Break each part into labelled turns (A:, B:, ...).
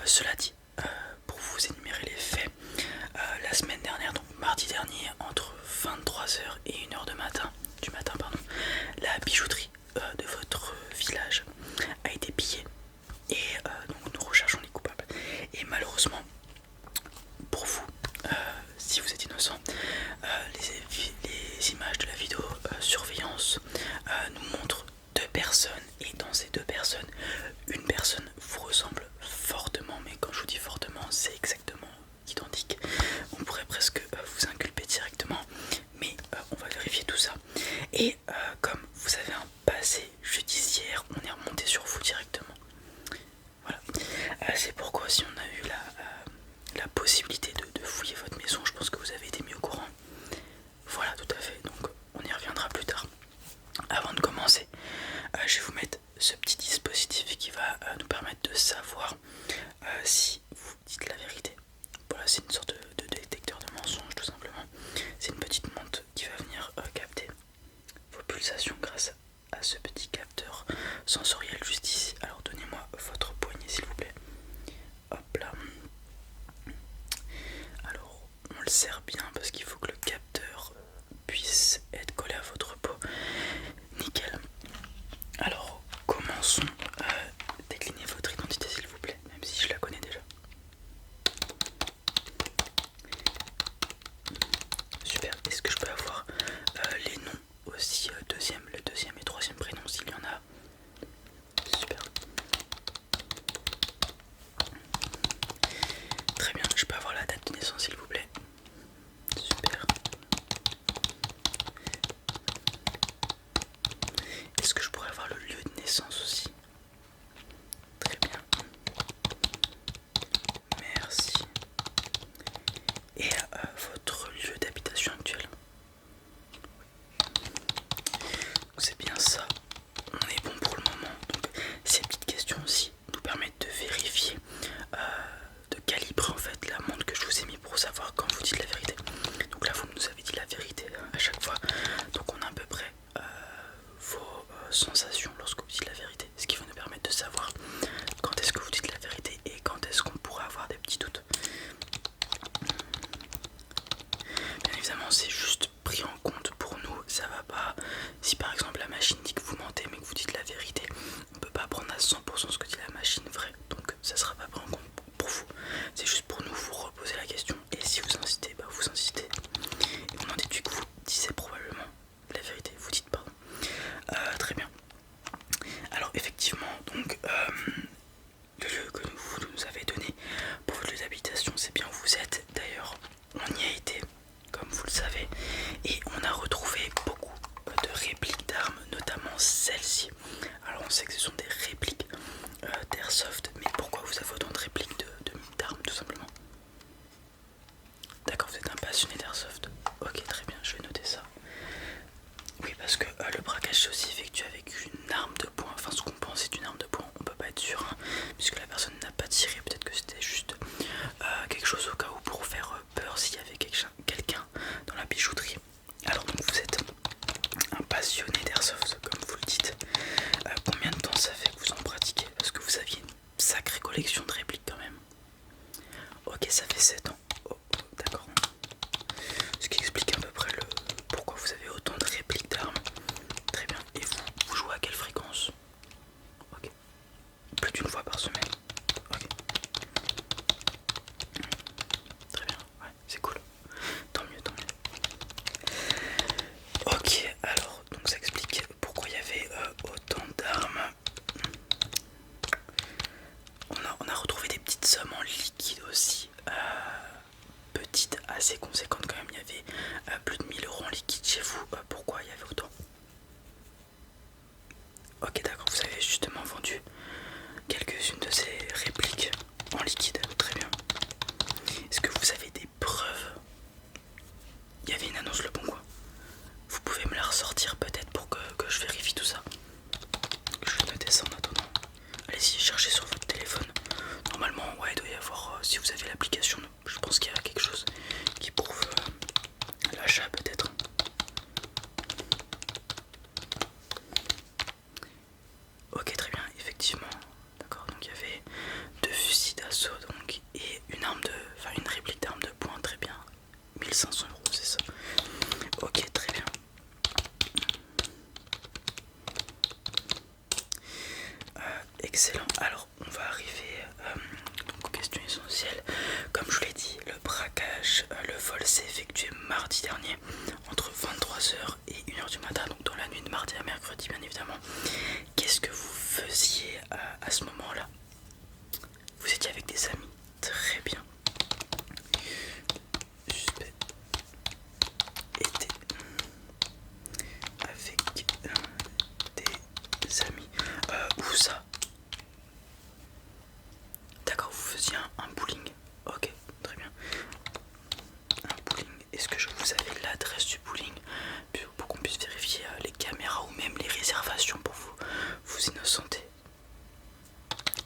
A: Cela dit, pour vous énumérer les faits, la semaine dernière, donc mardi dernier, entre 23 h et 1 h du matin, la bijouterie de votre village a été pillée et donc nous recherchons les coupables. Et malheureusement, pour vous, si vous êtes innocent, les images de la vidéo surveillance nous montrent deux personnes, et dans ces deux personnes, une personne vous ressemble fortement, mais quand je vous dis fortement, c'est exactement identique. On pourrait presque vous inculper directement, mais on va vérifier tout ça. Et comme vous avez un passé judiciaire, on est remonté sur vous directement. Voilà. C'est pourquoi si on a eu la possibilité de fouiller votre maison, je pense que vous avez été mis au courant. Voilà, tout à fait, donc on y reviendra plus tard. Avant de commencer, je vais vous mettre ce petit dispositif qui va nous permettre de savoir si vous dites la vérité. Voilà, c'est une sorte de détecteur de mensonges tout simplement. C'est une petite montre qui va venir capter vos pulsations grâce à ce petit capteur sensoriel juste ici. Alors donnez-moi votre poignet s'il vous plaît. Hop là. Alors on le serre bien parce qu'il faut que le capteur puisse être collé à votre peau. Nickel. Alors commençons. Déclinez votre identité s'il vous plaît, même si je la connais déjà. Super. Est-ce que je peux avoir les noms aussi, le deuxième et troisième prénom s'il y en a? Super. Très bien. Je peux avoir la date de naissance s'il vous plaît? Super. Est-ce que je pourrais avoir le lieu de naissance aussi? Très bien. Merci. Et votre lieu d'habitation actuel? C'est bien ça. On est bon pour le moment. Donc ces petites questions aussi nous permettent de vérifier, de calibrer en fait la montre que je vous ai mis pour savoir quand vous dites la vérité. Donc là vous nous avez dit la vérité à chaque fois. Donc on a à peu près vos sensations lorsque vous dites la vérité. Ce qui va nous permettre de savoir quand est-ce que vous dites la vérité et quand est-ce qu'on pourrait avoir des petits doutes. Bien évidemment c'est juste pris en compte pour nous, ça va pas. Si par exemple la machine dit que vous mentez mais que vous dites la vérité, on peut pas prendre à 100% ce que dit la machine vrai, donc ça sera pas pris en compte pour vous. C'est juste pour nous vous reposer la question, et si vous insistez, bah vous insistez. Et on en déduit que vous disiez probablement la vérité, vous dites pardon. Très bien. Alors effectivement, donc le lieu que vous nous avez donné pour votre lieu d'habitation, c'est bien où vous êtes. D'ailleurs, on y a été, comme vous le savez, et on a retrouvé beaucoup de répliques d'armes, notamment celle-ci. Alors on sait que ce sont des répliques d'airsoft, mais pourquoi vous avez autant de répliques d'armes tout simplement? D'accord, vous êtes un passionné d'airsoft. Ok, très bien, je vais noter ça. Oui, parce que le braquage c'est aussi effectué avec une arme de poing. Enfin, ce qu'on pense c'est une arme de poing, on peut pas être sûr, hein, puisque la personne n'a pas tiré. Peut-être que c'était juste quelque chose au cas où pour faire peur s'il y avait quelqu'un dans la bijouterie. Alors donc vous êtes un passionné d'airsoft comme vous le dites. Combien de temps ça fait que vous en pratiquez? Parce que vous aviez une sacrée collection de répliques quand même. Ok, ça fait 7 ans. Oh, d'accord. Ce qui explique à peu près pourquoi vous avez autant de répliques d'armes. Très bien. Et vous jouez à quelle fréquence? Ok. Plus d'une fois par semaine. Ok. Très bien. Ouais, c'est cool. Tant mieux, tant mieux. Ok, alors, donc ça explique pourquoi il y avait autant d'armes. On a retrouvé des petites sommes en liquide aussi. étiez avec des amis. Très bien. Suspect était avec des amis. Où ça? D'accord, vous faisiez un bowling. Ok, très bien. Un bowling. Est-ce que je vous avais l'adresse du bowling pour qu'on puisse vérifier les caméras ou même les réservations pour vous innocenter?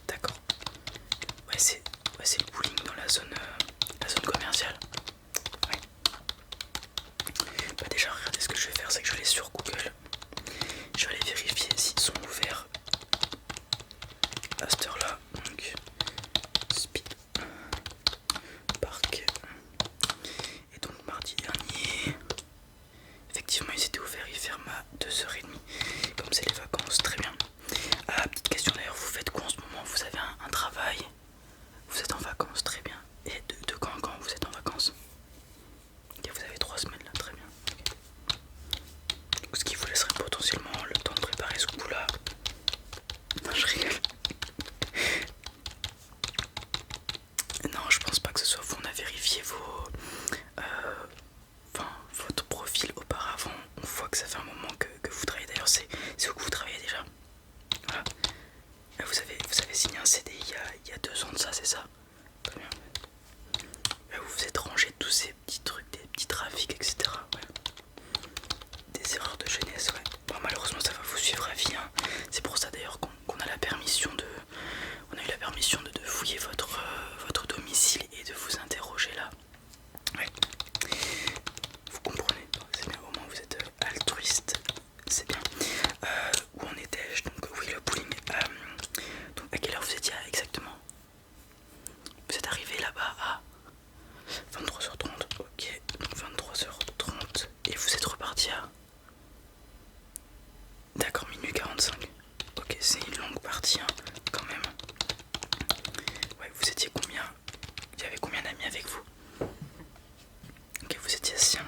A: D'accord. Ouais, c'est le bowling dans la zone commerciale. Ouais. Bah déjà, regardez, ce que je vais faire, c'est que je vais aller sur Google. Je vais aller vérifier s'ils sont ouverts à cette heure-là. Donc, Speed Park. Et donc, mardi dernier, effectivement, ils étaient ouverts. Ils ferment à 2h30. Comme c'est les vacances, très bien. Ah, petite question d'ailleurs, vous faites quoi en ce moment? Vous avez un travail? Vous êtes en vacances, très bien. Et de quand à quand vous êtes en vacances? Ok, vous avez 3 semaines là, très bien. Okay. Ce qui vous laisserait potentiellement le temps de préparer ce coup-là. Non, je rigole. Non, je pense pas que ce soit vous. On a vérifié votre profil auparavant. On voit que ça fait un moment que vous travaillez. D'ailleurs, c'est où que vous travaillez déjà? Voilà. Vous avez signé un CDI il y a 2 ans de ça, c'est ça? Très bien. Vous vous êtes rangé de tous ces petits trucs, des petits trafics, etc. Ouais. Des erreurs de jeunesse, ouais. Bon, malheureusement, ça va vous suivre à vie. Hein. C'est pour ça d'ailleurs qu'on a la permission de. On a eu la permission de fouiller votre domicile et de vous interroger là. Ouais. Vous comprenez? C'est bien, au moins vous êtes altruiste. C'est bien. Où en étais-je? Donc, oui, le bowling. Donc, à quelle heure vous étiez exactement? Vous êtes arrivé là-bas à 23h30. Ok, donc 23h30. Et vous êtes reparti à. D'accord, minuit 45. Ok, c'est une longue partie, hein, quand même. Ouais, vous étiez combien? Il y avait combien d'amis avec vous? Ok, vous étiez 5,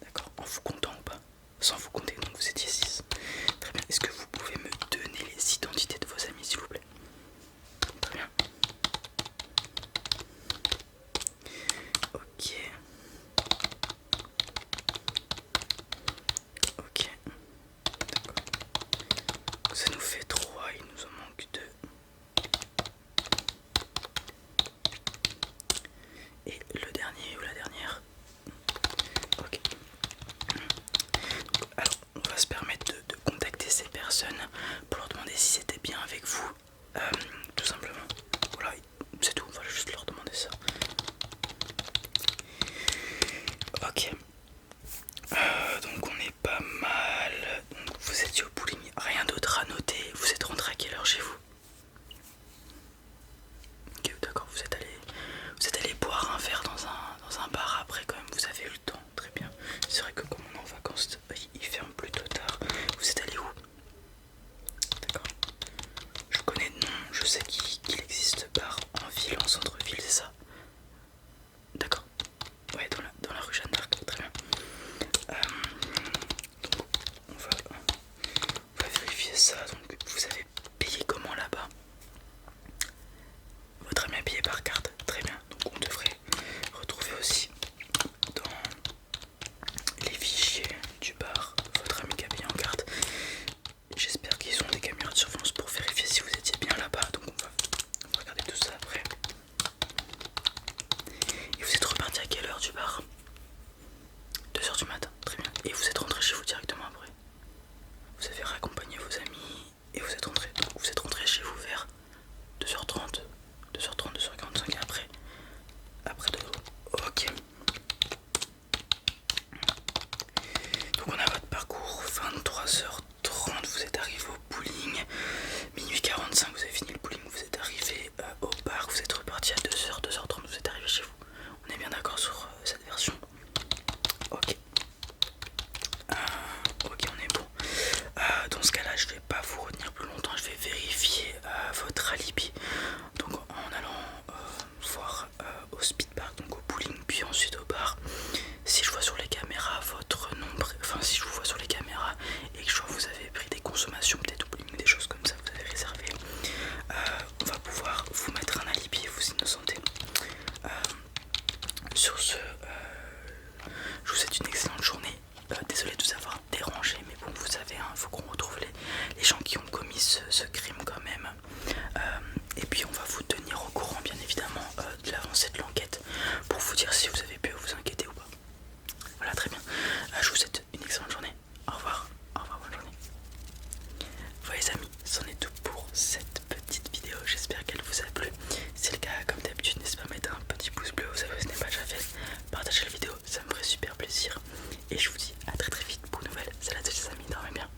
A: d'accord. En vous comptant ou pas? Sans vous compter, donc vous étiez 6. Très bien. Est-ce que vous pouvez me donner les identités de vos amis, s'il vous plaît? Très bien. Ok. Ok. D'accord. Ça nous fait 3, il nous en manque 2. Et le dernier ou la dernière? Ok. Alors, on va se permettre de contacter ces personnes pour leur demander si c'était bien avec vous. Tout simplement. Voilà, c'est tout, on va juste leur demander ça. Ok. Donc on est pas mal. Donc vous étiez au bowling, rien d'autre à noter. Vous êtes rentré à quelle heure chez vous? Ok, d'accord, vous êtes allé boire un verre dans un bar après quand même, vous avez eu le temps, très bien. C'est vrai que comme on est en vacances, il ferme plutôt tard. Vous êtes allé où? D'accord. Je connais de nom, je sais qu'il existe bar en ville, en centre-ville, c'est ça? D'accord. Ouais, dans la rue Jeanne d'Arc, très bien. Donc on va vérifier ça. Donc vous avez payé comment là-bas? Votre ami a payé par carte?